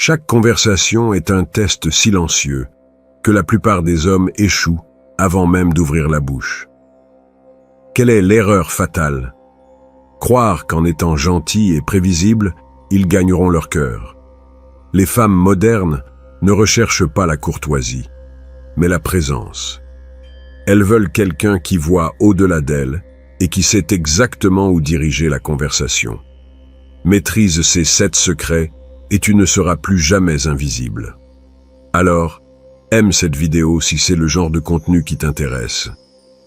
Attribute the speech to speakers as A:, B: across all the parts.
A: Chaque conversation est un test silencieux que la plupart des hommes échouent avant même d'ouvrir la bouche. Quelle est l'erreur fatale? Croire qu'en étant gentils et prévisibles, ils gagneront leur cœur. Les femmes modernes ne recherchent pas la courtoisie, mais la présence. Elles veulent quelqu'un qui voit au-delà d'elles et qui sait exactement où diriger la conversation. Maîtrise ces 7 secrets et tu ne seras plus jamais invisible. Alors, aime cette vidéo si c'est le genre de contenu qui t'intéresse.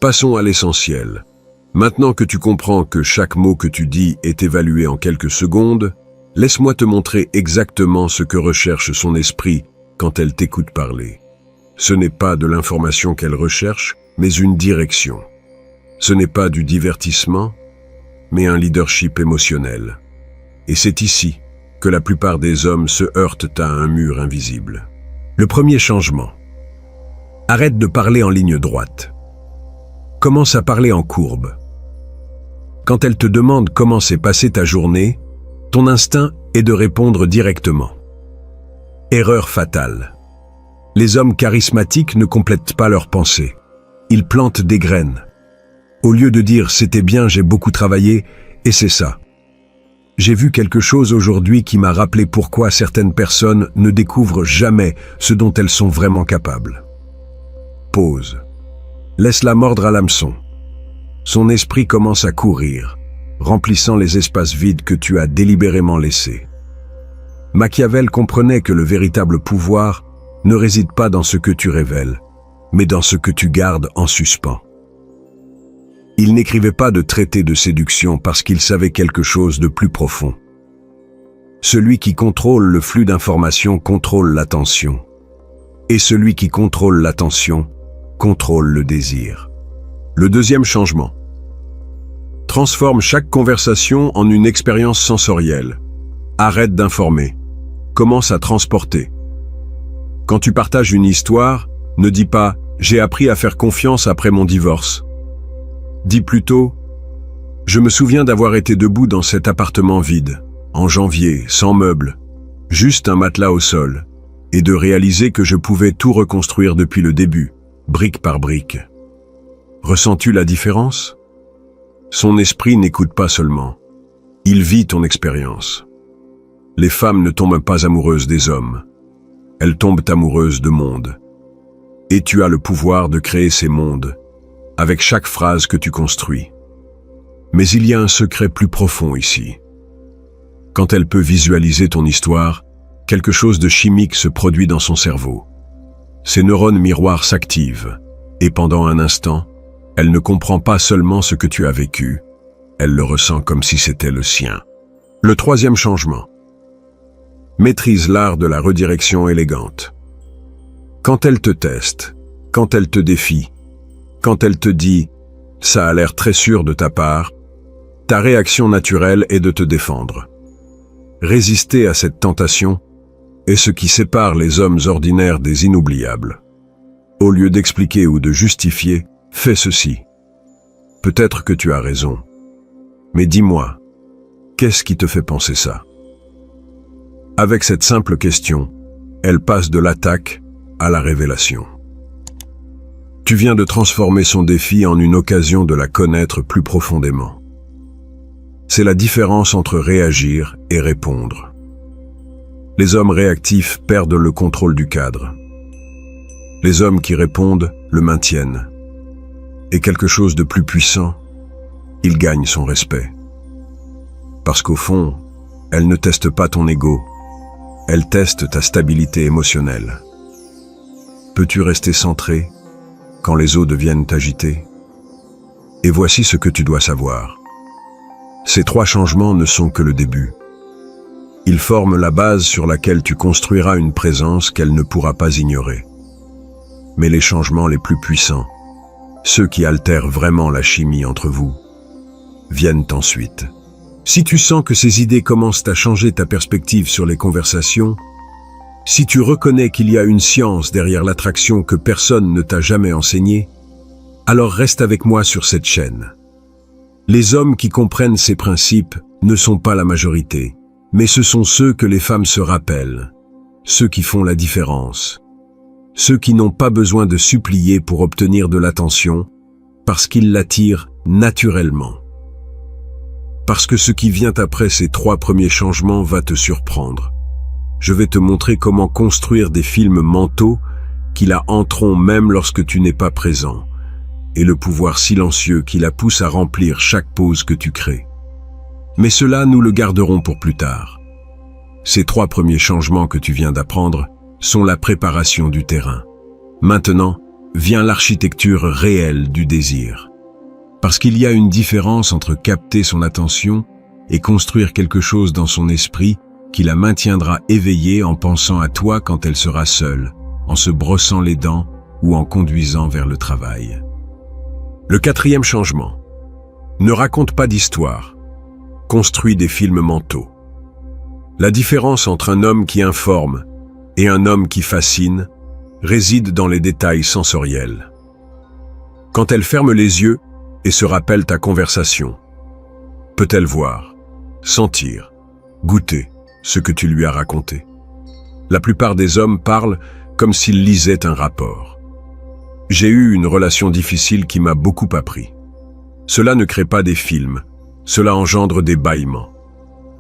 A: Passons à l'essentiel. Maintenant que tu comprends que chaque mot que tu dis est évalué en quelques secondes, laisse-moi te montrer exactement ce que recherche son esprit quand elle t'écoute parler. Ce n'est pas de l'information qu'elle recherche, mais une direction. Ce n'est pas du divertissement, mais un leadership émotionnel. Et c'est ici que la plupart des hommes se heurtent à un mur invisible. Le premier changement. Arrête de parler en ligne droite. Commence à parler en courbe. Quand elle te demande comment s'est passée ta journée, ton instinct est de répondre directement. Erreur fatale. Les hommes charismatiques ne complètent pas leurs pensées. Ils plantent des graines. Au lieu de dire « c'était bien, j'ai beaucoup travaillé » et c'est ça. J'ai vu quelque chose aujourd'hui qui m'a rappelé pourquoi certaines personnes ne découvrent jamais ce dont elles sont vraiment capables. Pause. Laisse-la mordre à l'hameçon. Son esprit commence à courir, remplissant les espaces vides que tu as délibérément laissés. Machiavel comprenait que le véritable pouvoir ne réside pas dans ce que tu révèles, mais dans ce que tu gardes en suspens. Il n'écrivait pas de traité de séduction parce qu'il savait quelque chose de plus profond. Celui qui contrôle le flux d'informations contrôle l'attention. Et celui qui contrôle l'attention contrôle le désir. Le deuxième changement. Transforme chaque conversation en une expérience sensorielle. Arrête d'informer. Commence à transporter. Quand tu partages une histoire, ne dis pas « j'ai appris à faire confiance après mon divorce ». Dis plutôt « je me souviens d'avoir été debout dans cet appartement vide, en janvier, sans meubles, juste un matelas au sol, et de réaliser que je pouvais tout reconstruire depuis le début, brique par brique. » Ressens-tu la différence? Son esprit n'écoute pas seulement. Il vit ton expérience. Les femmes ne tombent pas amoureuses des hommes. Elles tombent amoureuses de mondes. Et tu as le pouvoir de créer ces mondes, avec chaque phrase que tu construis. Mais il y a un secret plus profond ici. Quand elle peut visualiser ton histoire, quelque chose de chimique se produit dans son cerveau. Ses neurones miroirs s'activent, et pendant un instant, elle ne comprend pas seulement ce que tu as vécu, elle le ressent comme si c'était le sien. Le troisième changement. Maîtrise l'art de la redirection élégante. Quand elle te teste, quand elle te défie, quand elle te dit « ça a l'air très sûr de ta part », ta réaction naturelle est de te défendre. Résister à cette tentation est ce qui sépare les hommes ordinaires des inoubliables. Au lieu d'expliquer ou de justifier, fais ceci. Peut-être que tu as raison. Mais dis-moi, qu'est-ce qui te fait penser ça? Avec cette simple question, elle passe de l'attaque à la révélation. Tu viens de transformer son défi en une occasion de la connaître plus profondément. C'est la différence entre réagir et répondre. Les hommes réactifs perdent le contrôle du cadre. Les hommes qui répondent le maintiennent. Et quelque chose de plus puissant, il gagne son respect. Parce qu'au fond, elle ne teste pas ton ego, elle teste ta stabilité émotionnelle. Peux-tu rester centré quand les eaux deviennent agitées? Et voici ce que tu dois savoir. Ces 3 changements ne sont que le début. Ils forment la base sur laquelle tu construiras une présence qu'elle ne pourra pas ignorer. Mais les changements les plus puissants, ceux qui altèrent vraiment la chimie entre vous, viennent ensuite. Si tu sens que ces idées commencent à changer ta perspective sur les conversations, si tu reconnais qu'il y a une science derrière l'attraction que personne ne t'a jamais enseignée, alors reste avec moi sur cette chaîne. Les hommes qui comprennent ces principes ne sont pas la majorité, mais ce sont ceux que les femmes se rappellent. ceux qui font la différence. Ceux qui n'ont pas besoin de supplier pour obtenir de l'attention, parce qu'ils l'attirent naturellement. Parce que ce qui vient après ces 3 premiers changements va te surprendre. Je vais te montrer comment construire des films mentaux qui la hanteront même lorsque tu n'es pas présent, et le pouvoir silencieux qui la pousse à remplir chaque pause que tu crées. Mais cela, nous le garderons pour plus tard. Ces 3 premiers changements que tu viens d'apprendre sont la préparation du terrain. Maintenant, vient l'architecture réelle du désir. Parce qu'il y a une différence entre capter son attention et construire quelque chose dans son esprit qui la maintiendra éveillée en pensant à toi quand elle sera seule, en se brossant les dents ou en conduisant vers le travail. Le 4e changement. Ne raconte pas d'histoire. Construis des films mentaux. La différence entre un homme qui informe et un homme qui fascine réside dans les détails sensoriels. Quand elle ferme les yeux et se rappelle ta conversation, peut-elle voir, sentir, goûter ce que tu lui as raconté? La plupart des hommes parlent comme s'ils lisaient un rapport. J'ai eu une relation difficile qui m'a beaucoup appris. Cela ne crée pas des films, cela engendre des bâillements.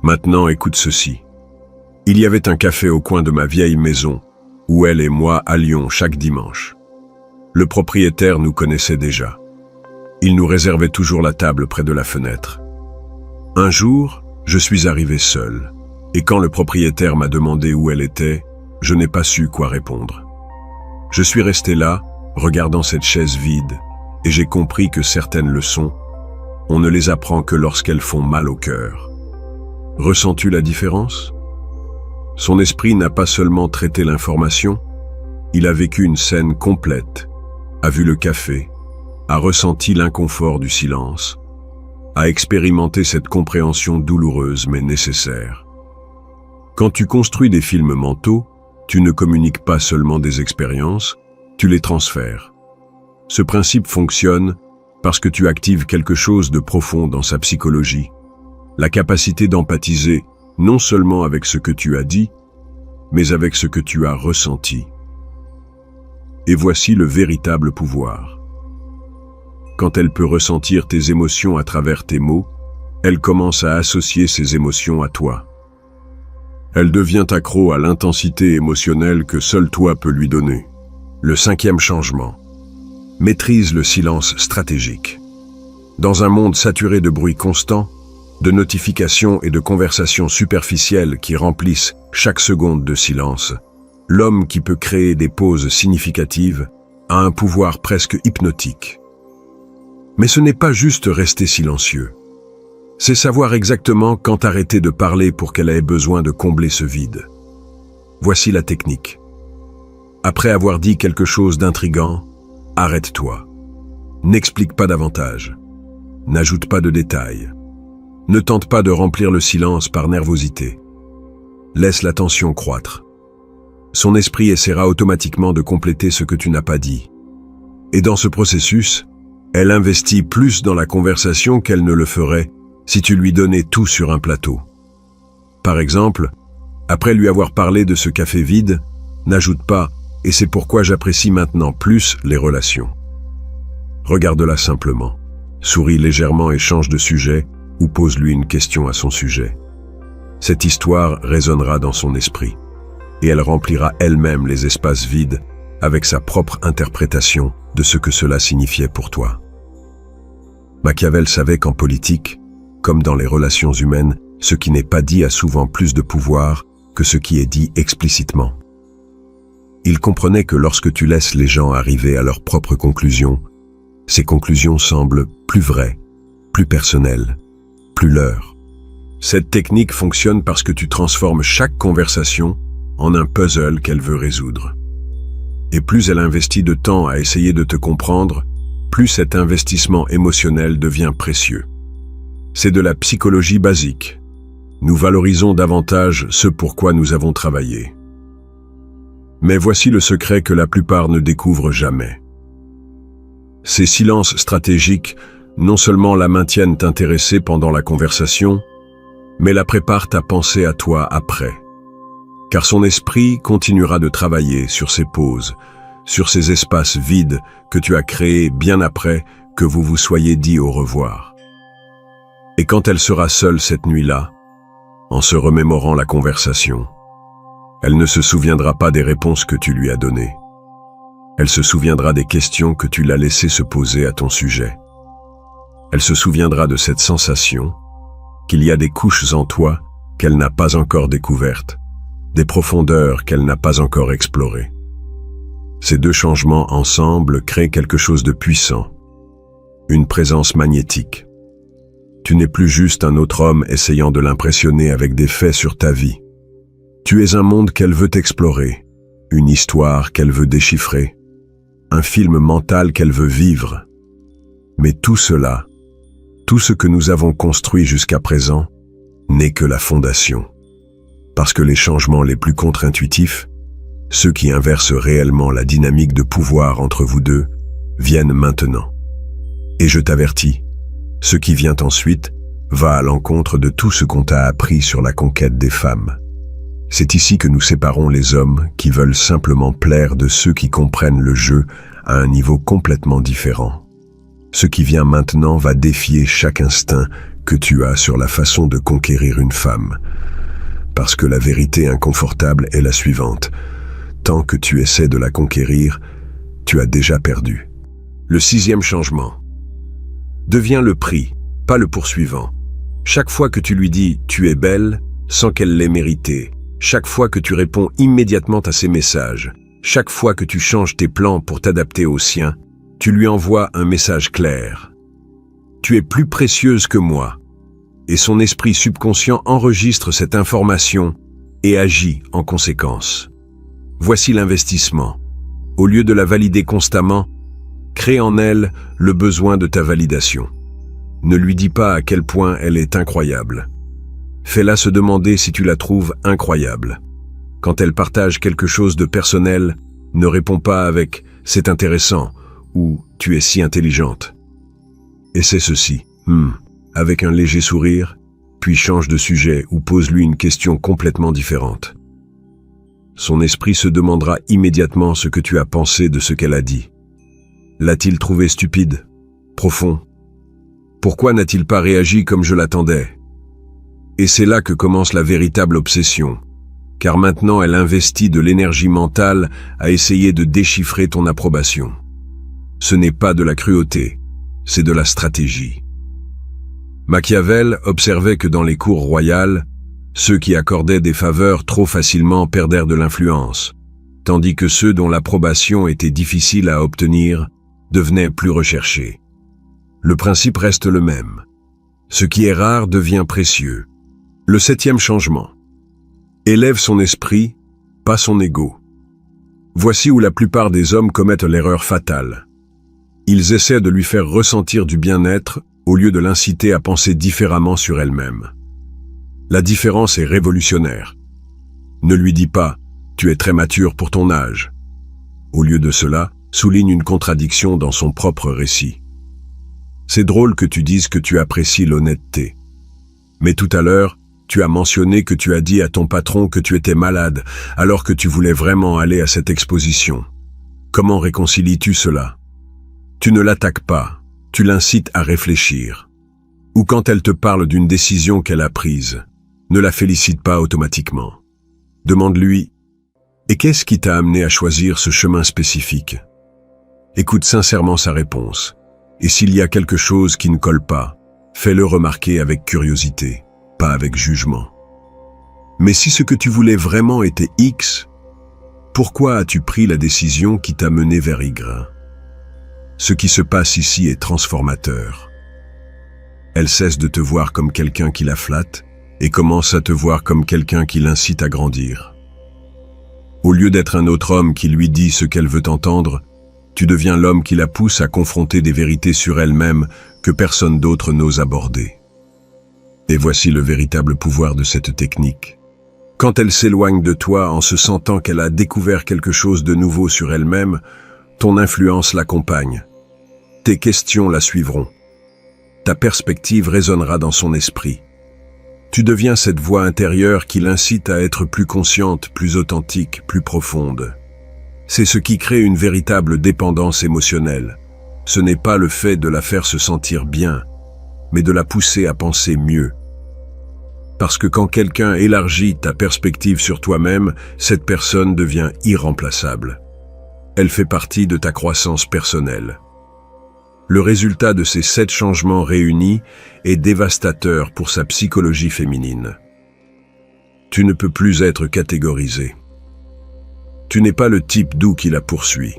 A: Maintenant, écoute ceci. Il y avait un café au coin de ma vieille maison, où elle et moi allions chaque dimanche. Le propriétaire nous connaissait déjà. Il nous réservait toujours la table près de la fenêtre. Un jour, je suis arrivé seul, et quand le propriétaire m'a demandé où elle était, je n'ai pas su quoi répondre. Je suis resté là, regardant cette chaise vide, et j'ai compris que certaines leçons, on ne les apprend que lorsqu'elles font mal au cœur. Ressens-tu la différence? Son esprit n'a pas seulement traité l'information, il a vécu une scène complète, a vu le café, a ressenti l'inconfort du silence, a expérimenté cette compréhension douloureuse mais nécessaire. Quand tu construis des films mentaux, tu ne communiques pas seulement des expériences, tu les transfères. Ce principe fonctionne parce que tu actives quelque chose de profond dans sa psychologie, la capacité d'empathiser non seulement avec ce que tu as dit, mais avec ce que tu as ressenti. Et voici le véritable pouvoir. Quand elle peut ressentir tes émotions à travers tes mots, elle commence à associer ces émotions à toi. Elle devient accro à l'intensité émotionnelle que seul toi peux lui donner. Le 5e changement. Maîtrise le silence stratégique. Dans un monde saturé de bruit constant, de notifications et de conversations superficielles qui remplissent chaque seconde de silence, l'homme qui peut créer des pauses significatives a un pouvoir presque hypnotique. Mais ce n'est pas juste rester silencieux. C'est savoir exactement quand arrêter de parler pour qu'elle ait besoin de combler ce vide. Voici la technique. Après avoir dit quelque chose d'intrigant, arrête-toi. N'explique pas davantage. N'ajoute pas de détails. Ne tente pas de remplir le silence par nervosité. Laisse la tension croître. Son esprit essaiera automatiquement de compléter ce que tu n'as pas dit. Et dans ce processus, elle investit plus dans la conversation qu'elle ne le ferait si tu lui donnais tout sur un plateau. Par exemple, après lui avoir parlé de ce café vide, n'ajoute pas « et c'est pourquoi j'apprécie maintenant plus les relations ». Regarde-la simplement, souris légèrement et change de sujet ou pose-lui une question à son sujet. Cette histoire résonnera dans son esprit et elle remplira elle-même les espaces vides avec sa propre interprétation de ce que cela signifiait pour toi. Machiavel savait qu'en politique, comme dans les relations humaines, ce qui n'est pas dit a souvent plus de pouvoir que ce qui est dit explicitement. Il comprenait que lorsque tu laisses les gens arriver à leurs propres conclusions, ces conclusions semblent plus vraies, plus personnelles, plus leurs. Cette technique fonctionne parce que tu transformes chaque conversation en un puzzle qu'elle veut résoudre. Et plus elle investit de temps à essayer de te comprendre, plus cet investissement émotionnel devient précieux. C'est de la psychologie basique. Nous valorisons davantage ce pour quoi nous avons travaillé. Mais voici le secret que la plupart ne découvrent jamais. Ces silences stratégiques non seulement la maintiennent intéressée pendant la conversation, mais la préparent à penser à toi après. car son esprit continuera de travailler sur ces pauses, sur ces espaces vides que tu as créés bien après que vous vous soyez dit au revoir. Et quand elle sera seule cette nuit-là, en se remémorant la conversation, elle ne se souviendra pas des réponses que tu lui as données. Elle se souviendra des questions que tu l'as laissé se poser à ton sujet. Elle se souviendra de cette sensation qu'il y a des couches en toi qu'elle n'a pas encore découvertes, des profondeurs qu'elle n'a pas encore explorées. Ces deux changements ensemble créent quelque chose de puissant, une présence magnétique. Tu n'es plus juste un autre homme essayant de l'impressionner avec des faits sur ta vie. Tu es un monde qu'elle veut explorer, une histoire qu'elle veut déchiffrer, un film mental qu'elle veut vivre. Mais tout cela, tout ce que nous avons construit jusqu'à présent, n'est que la fondation. Parce que les changements les plus contre-intuitifs, ceux qui inversent réellement la dynamique de pouvoir entre vous deux, viennent maintenant. Et je t'avertis, ce qui vient ensuite va à l'encontre de tout ce qu'on t'a appris sur la conquête des femmes. C'est ici que nous séparons les hommes qui veulent simplement plaire de ceux qui comprennent le jeu à un niveau complètement différent. Ce qui vient maintenant va défier chaque instinct que tu as sur la façon de conquérir une femme. Parce que la vérité inconfortable est la suivante. Tant que tu essaies de la conquérir, tu as déjà perdu. Le 6e changement. Deviens le prix, pas le poursuivant. Chaque fois que tu lui dis « tu es belle » sans qu'elle l'ait mérité, chaque fois que tu réponds immédiatement à ses messages, chaque fois que tu changes tes plans pour t'adapter aux siens, tu lui envoies un message clair. Tu es plus précieuse que moi. Et son esprit subconscient enregistre cette information et agit en conséquence. Voici l'investissement. Au lieu de la valider constamment, crée en elle le besoin de ta validation. Ne lui dis pas à quel point elle est incroyable. Fais-la se demander si tu la trouves incroyable. Quand elle partage quelque chose de personnel, ne réponds pas avec « c'est intéressant » ou « tu es si intelligente ». Essaie ceci, avec un léger sourire, puis change de sujet ou pose-lui une question complètement différente. Son esprit se demandera immédiatement ce que tu as pensé de ce qu'elle a dit. L'a-t-il trouvé stupide, profond? Pourquoi n'a-t-il pas réagi comme je l'attendais? Et c'est là que commence la véritable obsession, car maintenant elle investit de l'énergie mentale à essayer de déchiffrer ton approbation. Ce n'est pas de la cruauté, c'est de la stratégie. Machiavel observait que dans les cours royales, ceux qui accordaient des faveurs trop facilement perdèrent de l'influence, tandis que ceux dont l'approbation était difficile à obtenir devenaient plus recherchés. Le principe reste le même. Ce qui est rare devient précieux. Le 7e changement. Élève son esprit, pas son ego. Voici où la plupart des hommes commettent l'erreur fatale. Ils essaient de lui faire ressentir du bien-être au lieu de l'inciter à penser différemment sur elle-même. La différence est révolutionnaire. Ne lui dis pas « tu es très mature pour ton âge ». Au lieu de cela, souligne une contradiction dans son propre récit. C'est drôle que tu dises que tu apprécies l'honnêteté. Mais tout à l'heure, tu as mentionné que tu as dit à ton patron que tu étais malade alors que tu voulais vraiment aller à cette exposition. Comment réconcilies-tu cela? Tu ne l'attaques pas, tu l'incites à réfléchir. Ou quand elle te parle d'une décision qu'elle a prise, ne la félicite pas automatiquement. Demande-lui « Et qu'est-ce qui t'a amené à choisir ce chemin spécifique ?» Écoute sincèrement sa réponse. Et s'il y a quelque chose qui ne colle pas, fais-le remarquer avec curiosité, pas avec jugement. Mais si ce que tu voulais vraiment était X, pourquoi as-tu pris la décision qui t'a mené vers Y? Ce qui se passe ici est transformateur. Elle cesse de te voir comme quelqu'un qui la flatte et commence à te voir comme quelqu'un qui l'incite à grandir. Au lieu d'être un autre homme qui lui dit ce qu'elle veut entendre, tu deviens l'homme qui la pousse à confronter des vérités sur elle-même que personne d'autre n'ose aborder. Et voici le véritable pouvoir de cette technique. Quand elle s'éloigne de toi en se sentant qu'elle a découvert quelque chose de nouveau sur elle-même, ton influence l'accompagne. Tes questions la suivront. Ta perspective résonnera dans son esprit. Tu deviens cette voix intérieure qui l'incite à être plus consciente, plus authentique, plus profonde. C'est ce qui crée une véritable dépendance émotionnelle. Ce n'est pas le fait de la faire se sentir bien, mais de la pousser à penser mieux. Parce que quand quelqu'un élargit ta perspective sur toi-même, cette personne devient irremplaçable. Elle fait partie de ta croissance personnelle. Le résultat de ces 7 changements réunis est dévastateur pour sa psychologie féminine. Tu ne peux plus être catégorisé. Tu n'es pas le type doux qui la poursuit,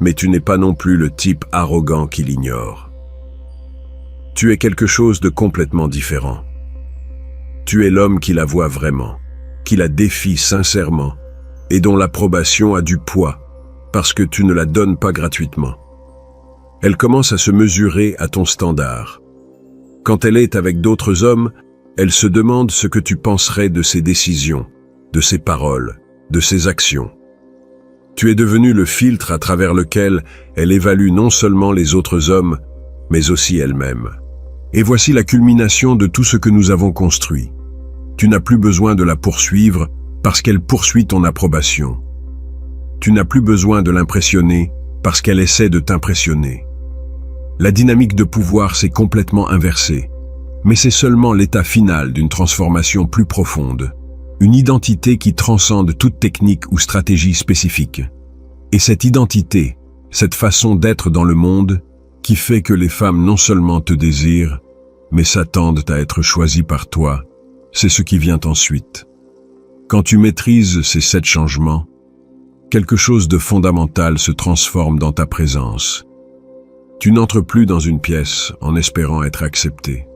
A: mais tu n'es pas non plus le type arrogant qui l'ignore. Tu es quelque chose de complètement différent. Tu es l'homme qui la voit vraiment, qui la défie sincèrement et dont l'approbation a du poids parce que tu ne la donnes pas gratuitement. Elle commence à se mesurer à ton standard. Quand elle est avec d'autres hommes, elle se demande ce que tu penserais de ses décisions, de ses paroles, de ses actions. Tu es devenu le filtre à travers lequel elle évalue non seulement les autres hommes, mais aussi elle-même. Et voici la culmination de tout ce que nous avons construit. Tu n'as plus besoin de la poursuivre parce qu'elle poursuit ton approbation. Tu n'as plus besoin de l'impressionner parce qu'elle essaie de t'impressionner. La dynamique de pouvoir s'est complètement inversée, mais c'est seulement l'état final d'une transformation plus profonde, une identité qui transcende toute technique ou stratégie spécifique. Et cette identité, cette façon d'être dans le monde, qui fait que les femmes non seulement te désirent, mais s'attendent à être choisies par toi, c'est ce qui vient ensuite. Quand tu maîtrises ces 7 changements, quelque chose de fondamental se transforme dans ta présence. Tu n'entres plus dans une pièce en espérant être accepté.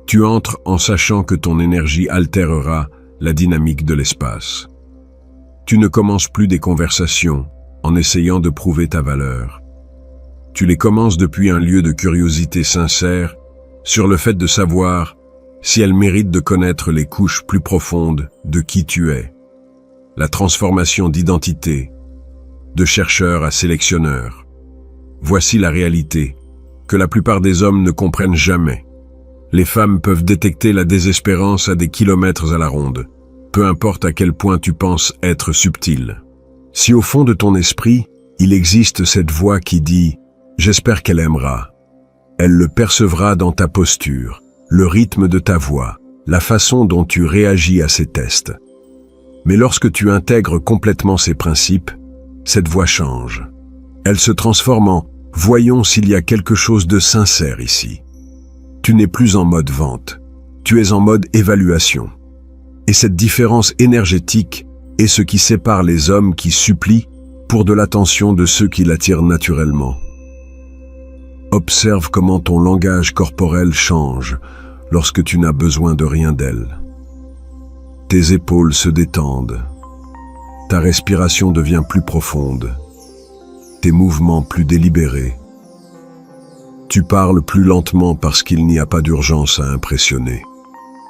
A: Tu entres en sachant que ton énergie altérera la dynamique de l'espace. Tu ne commences plus des conversations en essayant de prouver ta valeur. Tu les commences depuis un lieu de curiosité sincère sur le fait de savoir si elles méritent de connaître les couches plus profondes de qui tu es. La transformation d'identité, de chercheur à sélectionneur. Voici la réalité, que la plupart des hommes ne comprennent jamais. Les femmes peuvent détecter la désespérance à des kilomètres à la ronde, peu importe à quel point tu penses être subtil. Si au fond de ton esprit, il existe cette voix qui dit « J'espère qu'elle aimera », elle le percevra dans ta posture, le rythme de ta voix, la façon dont tu réagis à ces tests. Mais lorsque tu intègres complètement ces principes, cette voix change. Elle se transforme en « Voyons s'il y a quelque chose de sincère ici ». Tu n'es plus en mode vente, tu es en mode évaluation. Et cette différence énergétique est ce qui sépare les hommes qui supplient pour de l'attention de ceux qui l'attirent naturellement. Observe comment ton langage corporel change lorsque tu n'as besoin de rien d'elle. Tes épaules se détendent, ta respiration devient plus profonde, tes mouvements plus délibérés. Tu parles plus lentement parce qu'il n'y a pas d'urgence à impressionner.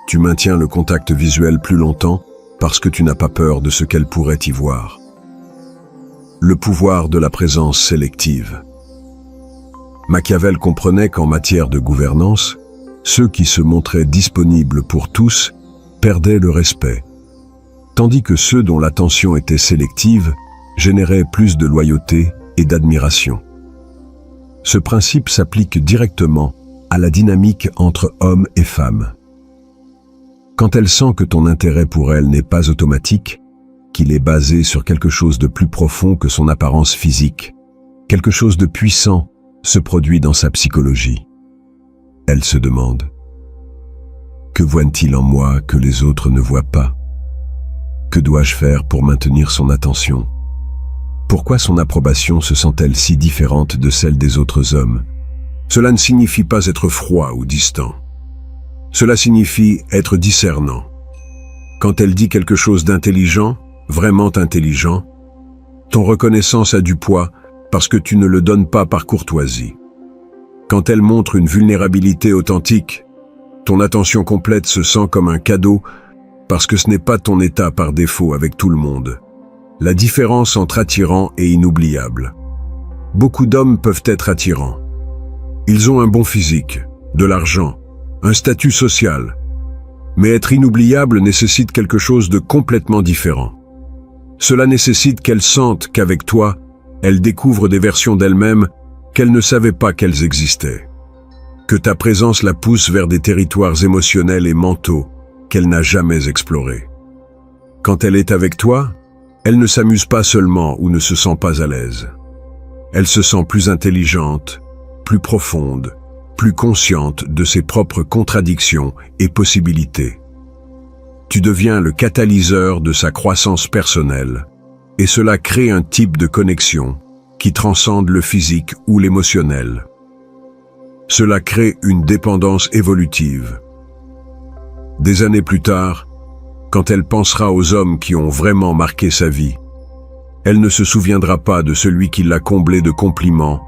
A: Tu maintiens le contact visuel plus longtemps parce que tu n'as pas peur de ce qu'elle pourrait y voir. Le pouvoir de la présence sélective. Machiavel comprenait qu'en matière de gouvernance, ceux qui se montraient disponibles pour tous perdaient le respect, tandis que ceux dont l'attention était sélective généraient plus de loyauté et d'admiration. Ce principe s'applique directement à la dynamique entre hommes et femmes. Quand elle sent que ton intérêt pour elle n'est pas automatique, qu'il est basé sur quelque chose de plus profond que son apparence physique, quelque chose de puissant se produit dans sa psychologie. Elle se demande « Que voit-il en moi que les autres ne voient pas? Que dois-je faire pour maintenir son attention? Pourquoi son approbation se sent-elle si différente de celle des autres hommes? » Cela ne signifie pas être froid ou distant. Cela signifie être discernant. Quand elle dit quelque chose d'intelligent, vraiment intelligent, ton reconnaissance a du poids parce que tu ne le donnes pas par courtoisie. Quand elle montre une vulnérabilité authentique, ton attention complète se sent comme un cadeau parce que ce n'est pas ton état par défaut avec tout le monde. La différence entre attirant et inoubliable. Beaucoup d'hommes peuvent être attirants. Ils ont un bon physique, de l'argent, un statut social. Mais être inoubliable nécessite quelque chose de complètement différent. Cela nécessite qu'elle sente qu'avec toi, elle découvre des versions d'elle-même qu'elle ne savait pas qu'elles existaient. Que ta présence la pousse vers des territoires émotionnels et mentaux qu'elle n'a jamais explorés. Quand elle est avec toi, elle ne s'amuse pas seulement ou ne se sent pas à l'aise. Elle se sent plus intelligente, plus profonde, plus consciente de ses propres contradictions et possibilités. Tu deviens le catalyseur de sa croissance personnelle, et cela crée un type de connexion qui transcende le physique ou l'émotionnel. Cela crée une dépendance évolutive. Des années plus tard, quand elle pensera aux hommes qui ont vraiment marqué sa vie, elle ne se souviendra pas de celui qui l'a comblé de compliments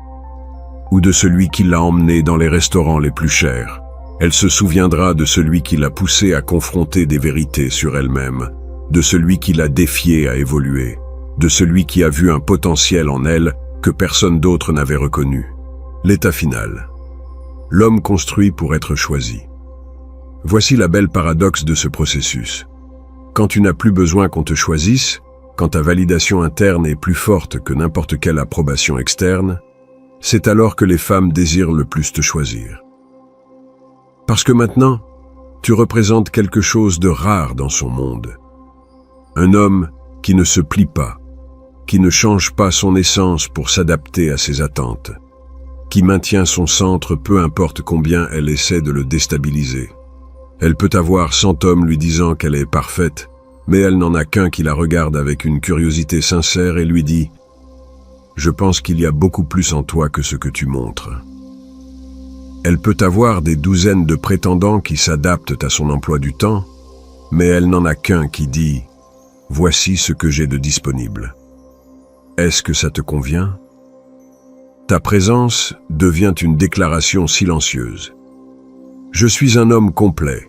A: ou de celui qui l'a emmené dans les restaurants les plus chers. Elle se souviendra de celui qui l'a poussée à confronter des vérités sur elle-même, de celui qui l'a défiée à évoluer, de celui qui a vu un potentiel en elle que personne d'autre n'avait reconnu. L'état final. L'homme construit pour être choisi. Voici la belle paradoxe de ce processus. Quand tu n'as plus besoin qu'on te choisisse, quand ta validation interne est plus forte que n'importe quelle approbation externe, c'est alors que les femmes désirent le plus te choisir. Parce que maintenant, tu représentes quelque chose de rare dans son monde. Un homme qui ne se plie pas, qui ne change pas son essence pour s'adapter à ses attentes, qui maintient son centre peu importe combien elle essaie de le déstabiliser. Elle peut avoir 100 hommes lui disant qu'elle est parfaite, mais elle n'en a qu'un qui la regarde avec une curiosité sincère et lui dit « Je pense qu'il y a beaucoup plus en toi que ce que tu montres ». Elle peut avoir des douzaines de prétendants qui s'adaptent à son emploi du temps, mais elle n'en a qu'un qui dit « Voici ce que j'ai de disponible ». Est-ce que ça te convient? Ta présence devient une déclaration silencieuse. Je suis un homme complet,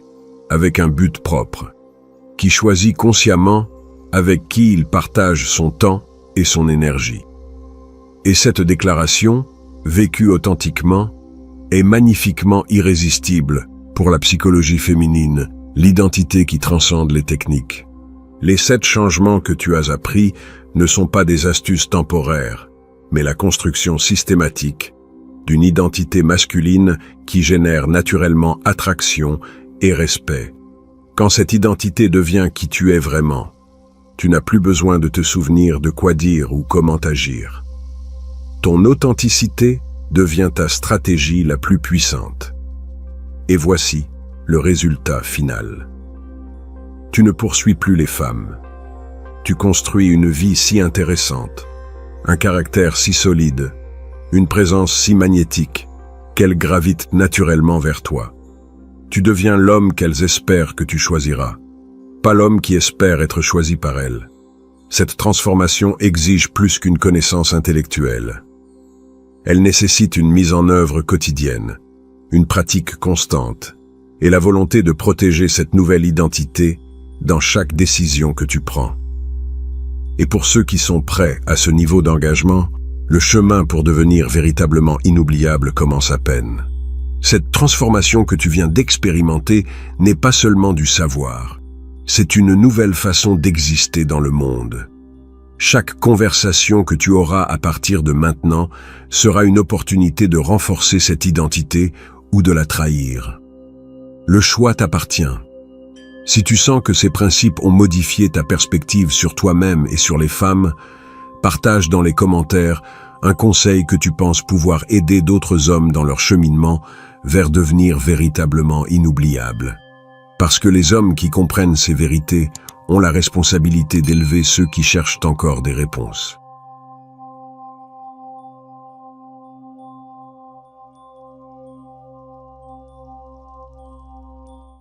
A: avec un but propre, qui choisit consciemment avec qui il partage son temps et son énergie. Et cette déclaration, vécue authentiquement, est magnifiquement irrésistible pour la psychologie féminine, l'identité qui transcende les techniques. Les 7 changements que tu as appris ne sont pas des astuces temporaires, mais la construction systématique d'une identité masculine qui génère naturellement attraction et respect. Quand cette identité devient qui tu es vraiment, tu n'as plus besoin de te souvenir de quoi dire ou comment agir. Ton authenticité devient ta stratégie la plus puissante. Et voici le résultat final. Tu ne poursuis plus les femmes. Tu construis une vie si intéressante, un caractère si solide, une présence si magnétique, qu'elles gravitent naturellement vers toi. Tu deviens l'homme qu'elles espèrent que tu choisiras, pas l'homme qui espère être choisi par elles. Cette transformation exige plus qu'une connaissance intellectuelle. Elle nécessite une mise en œuvre quotidienne, une pratique constante, et la volonté de protéger cette nouvelle identité dans chaque décision que tu prends. Et pour ceux qui sont prêts à ce niveau d'engagement, le chemin pour devenir véritablement inoubliable commence à peine. Cette transformation que tu viens d'expérimenter n'est pas seulement du savoir, c'est une nouvelle façon d'exister dans le monde. Chaque conversation que tu auras à partir de maintenant sera une opportunité de renforcer cette identité ou de la trahir. Le choix t'appartient. Si tu sens que ces principes ont modifié ta perspective sur toi-même et sur les femmes, partage dans les commentaires un conseil que tu penses pouvoir aider d'autres hommes dans leur cheminement vers devenir véritablement inoubliables. Parce que les hommes qui comprennent ces vérités ont la responsabilité d'élever ceux qui cherchent encore des réponses.